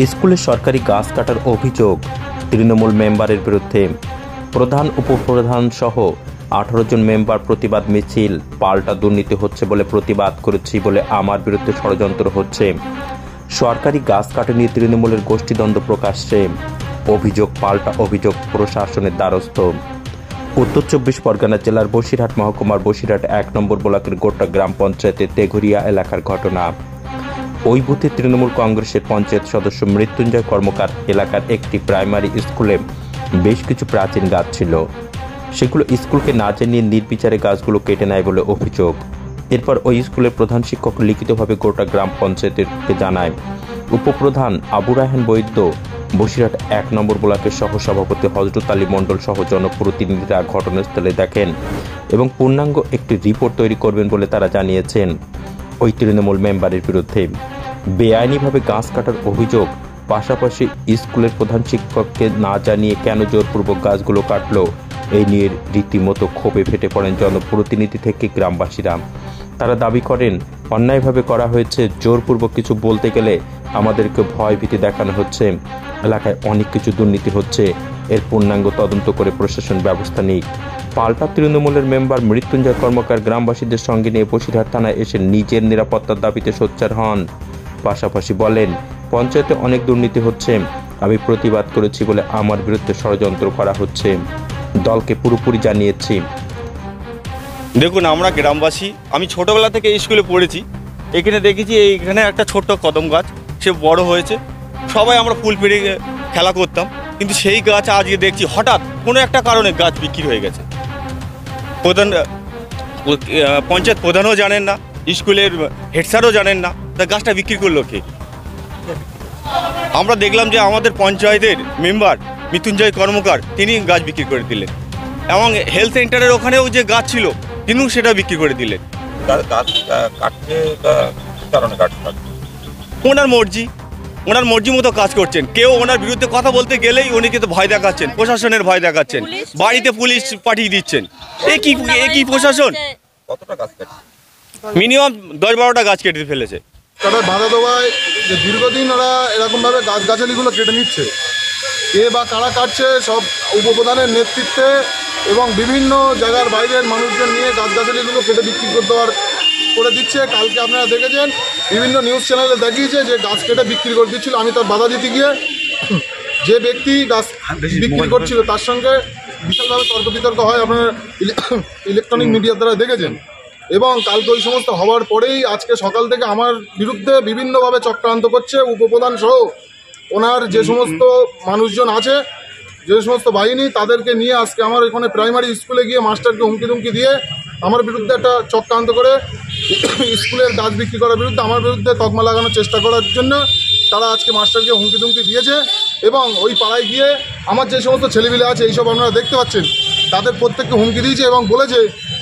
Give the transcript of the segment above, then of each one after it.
স্কুলে সরকারি গাছ কাটার অভিযোগ তৃণমূল মেম্বারের বিরুদ্ধে। প্রধান উপপ্রধান সহ 18 জন মেম্বার প্রতিবাদ মিছিল। পাল্টা দুর্নীতি হচ্ছে বলে প্রতিবাদ করেছি বলে আমার বিরুদ্ধে ষড়যন্ত্র হচ্ছে। সরকারি গাছ কাটা নিয়ে তৃণমূলের গোষ্ঠীদ্বন্দ্ব প্রকাশ্যে। অভিযোগ পাল্টা অভিযোগ প্রশাসনের দ্বারস্থ। উত্তর 24 পরগনা জেলার বসিরহাট মহকুমার বসিরহাট 1 নম্বর ব্লকের গোটা গ্রাম পঞ্চায়েতের তেঘরিয়া এলাকার ঘটনা। ওই বুথে তৃণমূল কংগ্রেসের পঞ্চায়েত সদস্য মৃত্যুঞ্জয় কর্মকার এলাকার একটি প্রাইমারি স্কুলে বেশ কিছু প্রাচীন গাছ ছিল। সেগুলো স্কুলকে না জানিয়ে নির্বিচারে গাছগুলো কেটে নেয় বলে অভিযোগ। এরপর ওই স্কুলের প্রধান শিক্ষক লিখিতভাবে গোটা গ্রাম পঞ্চায়েতকে জানায়। উপপ্রধান আবু রায়হান বৈদ্য, বসিরহাট 1 নম্বর ব্লকের সহসভাপতি হজরত আলী মণ্ডল সহ জনপ্রতিনিধিরা ঘটনাস্থলে দেখেন এবং পূর্ণাঙ্গ একটি রিপোর্ট তৈরি করবেন বলে তারা জানিয়েছেন। ওই তৃণমূল মেম্বারের বিরুদ্ধে বেআইনিভাবে গাছ কাটার অভিযোগ, পাশাপাশি স্কুলের প্রধান শিক্ষককে না জানিয়ে কেন জোরপূর্বক গাছগুলো কাটলো, এই নিয়ে রীতিমতো ক্ষোভে ফেটে পড়েন জনপ্রতিনিধি থেকে গ্রামবাসীরা। তারা দাবি করেন অন্যায়ভাবে করা হয়েছে, জোরপূর্বক কিছু বলতে গেলে আমাদেরকে ভয়ভীতি দেখানো হচ্ছে, এলাকায় অনেক কিছু দুর্নীতি হচ্ছে, এর পূর্ণাঙ্গ তদন্ত করে প্রশাসন ব্যবস্থা নিক। পাল্টা তৃণমূলের মেম্বার মৃত্যুঞ্জয় কর্মকার গ্রামবাসীদের সঙ্গে নিয়ে বসিরহাট থানায় এসে নিজের নিরাপত্তার দাবিতে সোচ্চার হন। পাশাপাশি বলেন পঞ্চায়েতে অনেক দুর্নীতি হচ্ছে, আমি প্রতিবাদ করেছি বলে আমার বিরুদ্ধে ষড়যন্ত্র করা হচ্ছে, দলকে পুরোপুরি জানিয়েছি। দেখুন, আমরা গ্রামবাসী, আমি ছোটবেলা থেকে এই স্কুলে পড়েছি। এখানে দেখেছি এইখানে একটা ছোট্ট কদম গাছ, সে বড় হয়েছে, সবাই আমরা ফুল পেড়ে খেলা করতাম। কিন্তু সেই গাছ আজকে দেখছি হঠাৎ কোনো একটা কারণে গাছ বিক্রি হয়ে গেছে। পঞ্চায়েত প্রধানও জানেন না, স্কুলের হেড স্যারও জানেন না, তা গাছটা বিক্রি করলো কে? আমরা দেখলাম যে আমাদের পঞ্চায়েতের মেম্বার মৃত্যুঞ্জয় কর্মকার তিনি গাছ বিক্রি করে দিলেন, এবং হেলথ সেন্টারের ওখানেও যে গাছ ছিল তিনিও সেটা বিক্রি করে দিলেন। ওনার মর্জি মতো কাজ করছেন। কেউ ওনার বিরুদ্ধে কথা বলতে গেলেই উনি কিন্তু ভয় দেখাচ্ছেন, প্রশাসনের ভয় দেখাচ্ছেন, বাড়িতে পুলিশ পাঠিয়ে দিচ্ছেন। কি প্রশাসন? মিনিমাম 10-12টা গাছ কেটে ফেলেছে। কাটার বাধা দেওয়ায় যে দীর্ঘদিন ওরা এরকমভাবে গাছগাছালিগুলো কেটে নিচ্ছে, কে বা কারা কাটছে, সব উপপ্রধানের নেতৃত্বে এবং বিভিন্ন জায়গার বাইরের মানুষজন নিয়ে গাছগাছালিগুলো কেটে বিক্রি করে দিচ্ছে। কালকে আপনারা দেখেছেন বিভিন্ন নিউজ চ্যানেলে দেখিয়েছে যে গাছ কেটে বিক্রি করে দিচ্ছিল। আমি তার বাধা দিতে গিয়ে যে ব্যক্তি গাছ বিক্রি করছিল তার সঙ্গে বিশালভাবে তর্ক বিতর্ক হয়, আপনারা ইলেকট্রনিক মিডিয়ার দ্বারা দেখেছেন। এবং কালকে ওই সমস্ত হওয়ার পরেই আজকে সকাল থেকে আমার বিরুদ্ধে বিভিন্নভাবে চক্রান্ত করছে উপপ্রধান সহ ওনার যে সমস্ত মানুষজন আছে, যে সমস্ত বাহিনী, তাদেরকে নিয়ে আজকে আমার এখানে প্রাইমারি স্কুলে গিয়ে মাস্টারকে হুমকি দিয়ে আমার বিরুদ্ধে একটা চক্রান্ত করে স্কুলের গাছ বিক্রি করার বিরুদ্ধে আমার বিরুদ্ধে তকমা লাগানোর চেষ্টা করার জন্য তারা আজকে মাস্টারকে হুমকি দিয়েছে। এবং ওই পাড়ায় গিয়ে আমার যে সমস্ত ছেলেপিলে আছে, এইসব আপনারা দেখতে পাচ্ছেন, তাদের প্রত্যেককে হুমকি দিয়েছে এবং বলেছে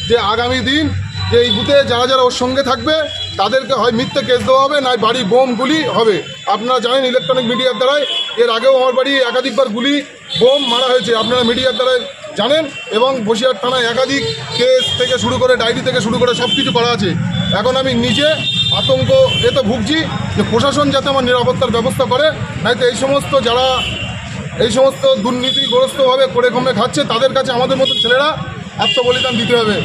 যে আগামী দিন যে এই বুথে যারা ওর সঙ্গে থাকবে তাদেরকে হয় মিথ্যে কেস দেওয়া হবে, নয় বাড়ি বোম গুলি হবে। আপনারা জানেন ইলেকট্রনিক মিডিয়ার দ্বারাই এর আগেও আমার বাড়ি একাধিকবার গুলি বোম মারা হয়েছে, আপনারা মিডিয়ার দ্বারাই জানেন। এবং বসিরহাট থানায় একাধিক কেস থেকে শুরু করে ডায়েরি থেকে শুরু করে সব কিছু করা আছে। এখন আমি নিজে আতঙ্ক এতে ভুগছি যে প্রশাসন যাতে আমার নিরাপত্তার ব্যবস্থা করে, নয়তো এই সমস্ত যারা এই সমস্ত দুর্নীতিগ্রস্তভাবে করে খাচ্ছে তাদের কাছে আমাদের মতো ছেলেরা আত্মবলিদান দিতে হবে।